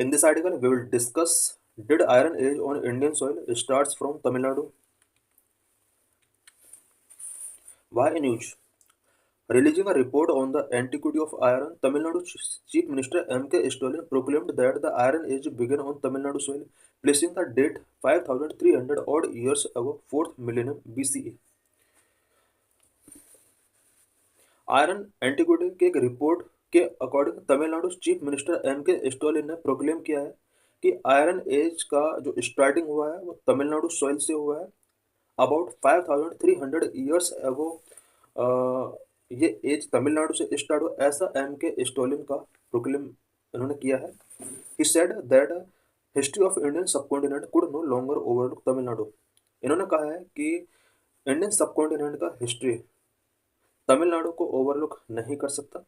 In this article, we will discuss, did Iron Age on Indian soil starts from Tamil Nadu? Why news? Releasing a report on the antiquity of iron, Tamil Nadu Chief Minister M.K. Stalin proclaimed that the Iron Age began on Tamil Nadu soil, placing the date 5300 odd years ago, 4th millennium BCE. Iron antiquity के एक report के according Tamil Nadu chief minister M K Stalin ने proclaim किया है कि iron age का जो starting हुआ है वो तमिलनाडु सॉइल से हुआ है अबाउट 5300 ईयर्स अगो। ये एज तमिलनाडु से स्टार्ट हुआ ऐसा एम के स्टोलिन का प्रोक्लेम इन्होंने किया है। He said that history of Indian subcontinent could no longer overlook Tamil Nadu. इन्होंने कहा है कि इंडियन सबकॉन्टिनेंट का हिस्ट्री तमिलनाडु को ओवरलुक नहीं कर सकता।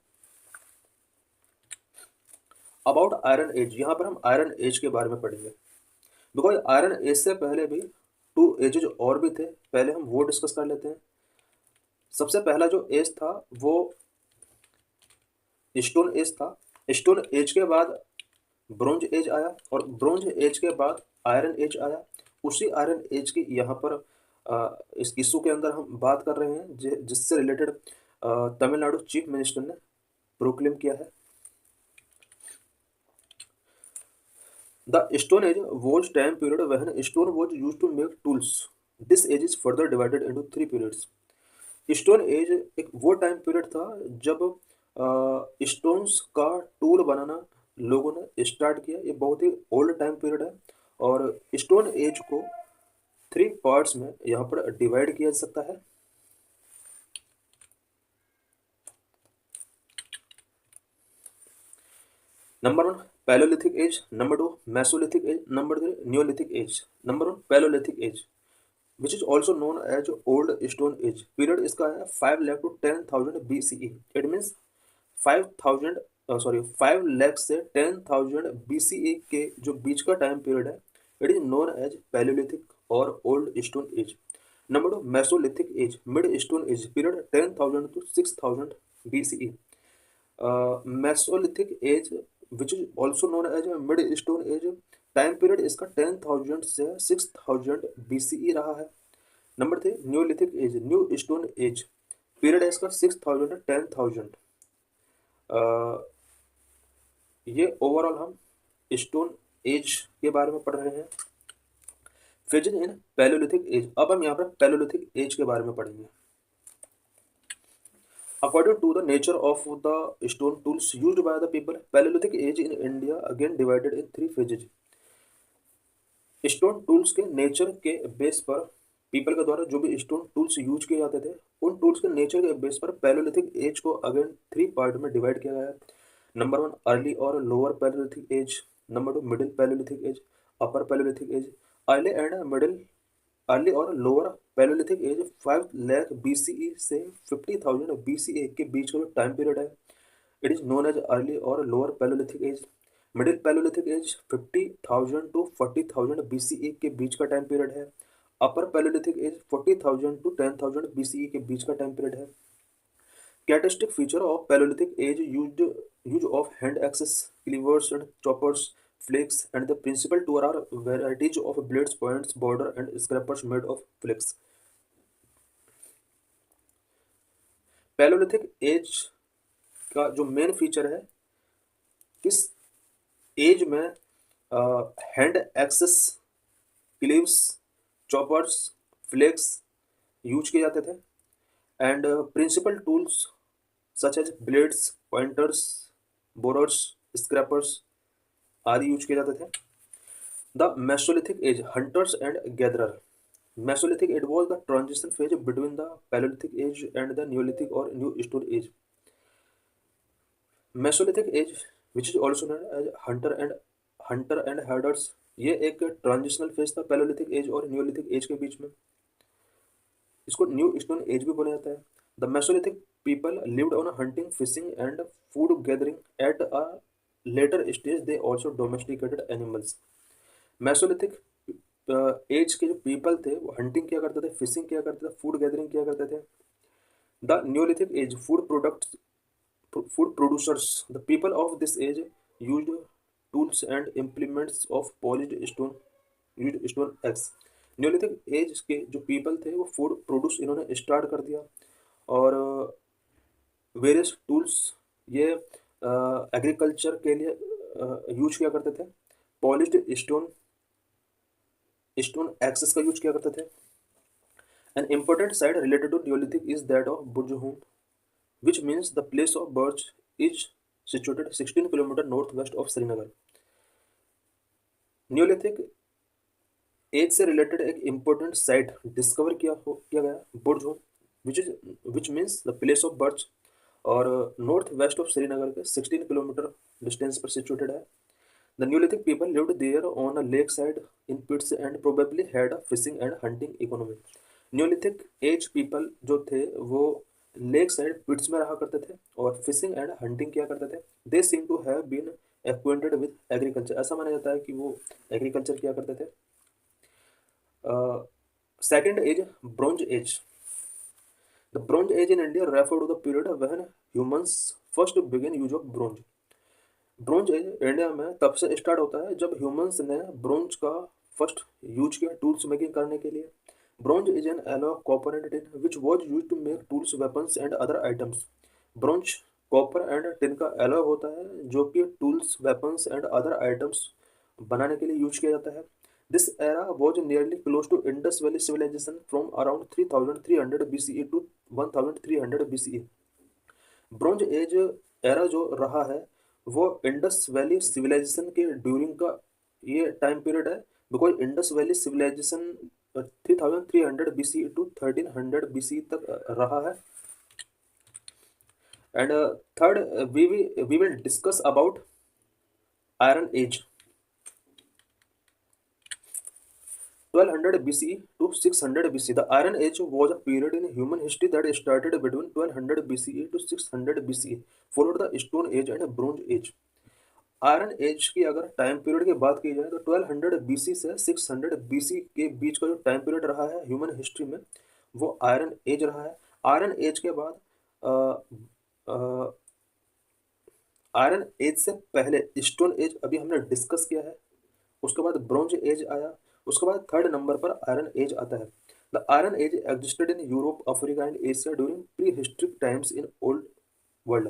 अबाउट आयरन एज, यहाँ पर हम आयरन एज के बारे में पढ़ेंगे बिकॉज आयरन एज से पहले भी टू एजेज और भी थे, पहले हम वो डिस्कस कर लेते हैं। सबसे पहला जो एज था वो स्टोन एज था। स्टोन एज के बाद ब्रोंज एज आया और ब्रोंज एज के बाद आयरन एज आया। उसी आयरन एज की यहाँ पर इस इशू के अंदर हम बात कर रहे हैं जिससे रिलेटेड तमिलनाडु चीफ मिनिस्टर ने प्रोक्लेम किया है। The stone age was time period when stone was used to make tools. This age is further divided into 3 periods. Stone age एक वो टाइम पीरियड था जब स्टोन्स का टूल बनाना लोगों ने स्टार्ट किया। ये बहुत ही ओल्ड टाइम पीरियड है और स्टोन एज को 3 पार्ट्स में यहाँ पर डिवाइड किया जा सकता है। Number 1 Palaeolithic age, number 2 Mesolithic age, number 3 Neolithic age. Number 1 Palaeolithic age which is also known as old stone age. Period इसका है 5 lakh to 10,000 BCE। It means 5 lakh से 10,000 BCE के जो बीच का टाइम पीरियड है it is known as Palaeolithic और old stone age. Number 2 Mesolithic age, mid stone age, period 10,000 to 6,000 BCE। Mesolithic age which is also known as mid stone age, time period इसका 10,000 से 6,000 BCE रहा है। Number 3 neolithic age, new stone age, period है इसका 6,000 से 10,000। ये overall हम stone age के बारे में पढ़ रहे हैं। फेजेज इन पैलोलिथिक एज, अब हम यहाँ पर पैलोलिथिक एज के बारे में पढ़ेंगे। According to the nature of the stone tools used by the people, Paleolithic age in India again divided in 3 phases. Stone tools के नेचर के बेस पर पीपल के द्वारा जो भी स्टोन टूल्स यूज किए जाते थे उन टूल्स के नेचर के बेस पर पैलोलिथिक एज को अगेन 3 पार्ट में डिवाइड किया गया है। नंबर 1 अर्ली और lower Palaeolithic age, number 2 middle Palaeolithic age, upper Palaeolithic age. Early and middle, early और lower Palaeolithic age 5 lakh BCE से 50,000 BCE के बीच का जो टाइम पीरियड है it is known as early और lower Palaeolithic age. Middle Palaeolithic age 50,000 to 40,000 BCE के बीच का टाइम पीरियड है। Upper Palaeolithic age 40,000 to 10,000 BCE के बीच का टाइम पीरियड है। Characteristic feature of Palaeolithic age use of hand axes, cleavers and choppers, flakes and the principal tool are varieties of blades, points, border and scrapers made of flakes. Palaeolithic age का जो main feature है इस age में hand axes, cleaves, choppers, flakes use किए जाते थे and principal tools such as blades, pointers, borers, scrapers आदि use किए जाते थे। The Mesolithic age hunters and gatherer. Mesolithic age was the transition phase between the Palaeolithic age and the Neolithic और new stone age. Mesolithic age which is also known as hunter and herders, ये एक transitional phase था palaeolithic age और neolithic age के बीच में। इसको new stone as भी बोला जाता है। The Mesolithic people lived on hunting, fishing and food gathering at a later stage they also domesticated animals. Mesolithic as के जो पीपल थे वो हंटिंग किया करते थे, फिशिंग किया करते थे, फूड गैदरिंग किया करते थे। The neolithic age food producers, the people of this age used tools and implements of polished stone used stone axe. Neolithic age के जो पीपल थे वो फूड प्रोड्यूस इन्होंने स्टार्ट कर दिया, और वेरियस टूल्स ये एग्रीकल्चर के लिए यूज किया करते थे। पॉलिश्ड स्टोन स्टोन एक्सेस का यूज किया करते थे। An important site related to Neolithic is that of Burjhum, which means the place of birth is situated 16 kilometre north west of Srinagar. Neolithic age से रिलेटेड एक important site discover किया गया Burj, which means the place of birth, और north west of Srinagar के 16 kilometre distance पर situated है। The Neolithic people lived there on a lake side in pits and probably had a fishing and hunting economy. Neolithic age people जो थे वो lake side पिट्स में रहा करते थे और फिशिंग एंड हंटिंग किया करते थे। They seem to have been acquainted with agriculture, ऐसा माना जाता है कि वो एग्रीकल्चर किया करते थे। Second age, bronze age. The bronze age in India refer to the period when humans first begin use of bronze. Bronze age India में तब से स्टार्ट होता है जब ह्यूमंस ने ब्रॉन्ज का फर्स्ट यूज किया टूल्स मेकिंग करने के लिए। Bronze is an alloy copper and tin which was use to make tools, weapons and other items. Bronze copper and tin का एलॉय होता है जो कि tools, weapons and other items बनाने के लिए यूज किया जाता है। This era was nearly close to Indus Valley civilization from around 3300 BCE to 1300 BCE। Bronze age era जो रहा है वो इंडस वैली सिविलाइजेशन के ड्यूरिंग का ये टाइम पीरियड है, because Indus valley civilization 3300 BCE to 1300 BCE तक रहा है। And third, we will discuss about iron age. 1200 BCE to 600 BCE. The Iron Age was a period in human history that started between 1200 BCE to 600 BCE, followed the Stone Age and Bronze Age. Iron age की अगर time period की बात की जाए तो 1200 BC से 600 BC के बीच का जो टाइम पीरियड रहा है ह्यूमन हिस्ट्री में वो आयरन एज रहा है। आयरन एज के बाद आयरन एज से पहले स्टोन एज अभी हमने डिस्कस किया है, उसके बाद ब्रॉन्ज एज आया, उसके बाद थर्ड नंबर पर आयरन एज आता है। The iron age existed in Europe, Africa and Asia during prehistoric times in old world.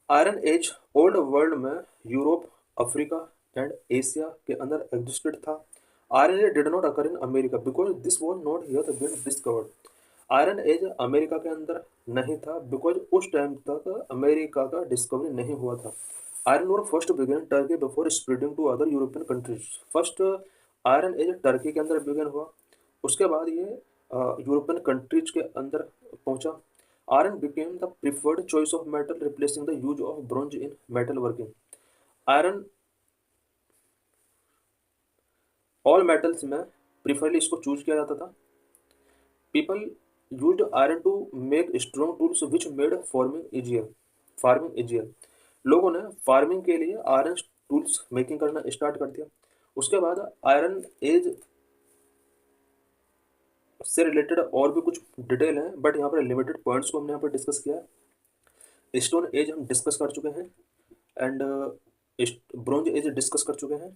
Iron age old world में यूरोप, अफ्रीका एंड एशिया के अंदर एग्जिस्टेड था। Iron age did not occur in America because this was not here been discovered. Iron age America के अंदर नहीं था because उस time तक अमेरिका का डिस्कवरी नहीं हुआ था। Iron ore first begin Turkey before spreading to other European countries. First iron age Turkey के अंदर बिगिन हुआ, उसके बाद ये यूरोपियन कंट्रीज के अंदर पहुंचा। Iron became the preferred choice of metal replacing the use of bronze in metal working. Iron all metals में प्रिफरली इसको चूज किया जाता था। People used iron to make strong tools which made farming easier. लोगों ने farming के लिए iron tools making करना स्टार्ट कर दिया। उसके बाद आयरन एज से रिलेटेड और भी कुछ डिटेल हैं, बट यहाँ पर लिमिटेड पॉइंट्स को हमने यहाँ पर डिस्कस किया है। स्टोन एज हम डिस्कस कर चुके हैं एंड ब्रॉन्ज एज डिस्कस कर चुके हैं।